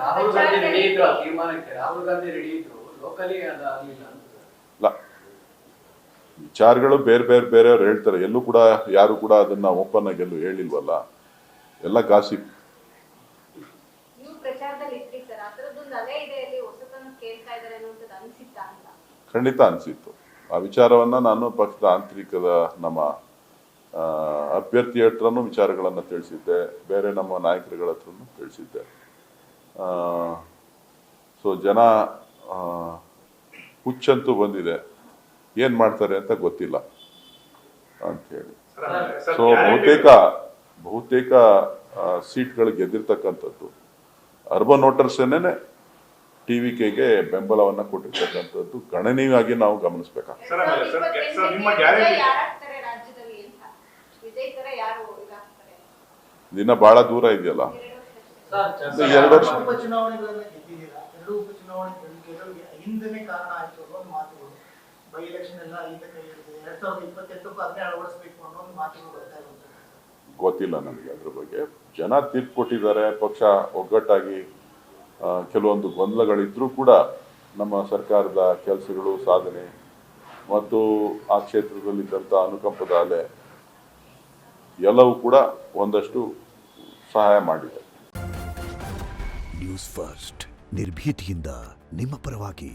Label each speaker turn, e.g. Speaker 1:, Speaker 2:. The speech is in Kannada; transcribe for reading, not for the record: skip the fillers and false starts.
Speaker 1: ರಾಹುಲ್ ಗಾಂಧಿ ರೆಡಿ ಇದ್ರು ಆ ತೀರ್ಮಾನಕ್ಕೆ, ರಾಹುಲ್ ಗಾಂಧಿ ರೆಡಿ ಇದ್ರು, ಲೋಕಲಿ ಅದಾಗಲಿಲ್ಲ ಅಂತ.
Speaker 2: ವಿಚಾರಗಳು ಬೇರೆ ಬೇರೆ ಬೇರೆಯವ್ರು ಹೇಳ್ತಾರೆ, ಎಲ್ಲೂ ಕೂಡ ಯಾರು ಕೂಡ ಅದನ್ನ ಓಪನ್ ಆಗಿ ಎಲ್ಲೂ ಹೇಳಿಲ್ವಲ್ಲ, ಎಲ್ಲ ಗಾಸಿಪ್. ಖಂಡಿತ ಅನಿಸಿತ್ತು. ಆ ವಿಚಾರವನ್ನ ನಾನು ಪಕ್ಷದ ಆಂತರಿಕದ ನಮ್ಮ ಅಭ್ಯರ್ಥಿ ಹತ್ರನೂ ವಿಚಾರಗಳನ್ನು ತಿಳಿಸಿದ್ದೆ, ಬೇರೆ ನಮ್ಮ ನಾಯಕರುಗಳ ಹತ್ರನೂ ತಿಳಿಸಿದ್ದೆ. ಸೊ ಜನ ಹುಚ್ಚಂತೂ ಬಂದಿದೆ, ಏನು ಮಾಡ್ತಾರೆ ಅಂತ ಗೊತ್ತಿಲ್ಲ ಅಂಥೇಳಿ. ಸೊ ಬಹುತೇಕ ಸೀಟ್ಗಳು ಗೆದ್ದಿರ್ತಕ್ಕಂಥದ್ದು ಅರ್ಬನ್ ವೋಟರ್ಸೇನೆ TVKಗೆ ಬೆಂಬಲವನ್ನು ಕೊಟ್ಟಿರ್ತಕ್ಕಂಥದ್ದು ಗಣನೀಯವಾಗಿ ನಾವು ಗಮನಿಸಬೇಕಾಗ್ತದೆ. ದಿನ ಬಹಳ ದೂರ ಇದೆಯಲ್ಲ, 2 ವರ್ಷ. ಗೊತ್ತಿಲ್ಲ ನನಗೆ ಅದ್ರ ಬಗ್ಗೆ. ಜನ ತೀರ್ಪು ಕೊಟ್ಟಿದ್ದಾರೆ, ಪಕ್ಷ ಒಗ್ಗಟ್ಟಾಗಿ ಕೆಲವೊಂದು ಗೊಂದಲಗಳಿದ್ರೂ ಕೂಡ ನಮ್ಮ ಸರ್ಕಾರದ ಕೆಲಸಗಳು, ಸಾಧನೆ ಮತ್ತು ಆ ಕ್ಷೇತ್ರದಲ್ಲಿದ್ದಂಥ ಅನುಕಂಪದ ಅಲೆ ಎಲ್ಲವೂ ಕೂಡ ಒಂದಷ್ಟು ಸಹಾಯ ಮಾಡಿದೆ.
Speaker 3: ನ್ಯೂಸ್ ಫಸ್ಟ್ ನಿರ್ಭೀತಿಯಿಂದ ನಿಮ್ಮ ಪರವಾಗಿ.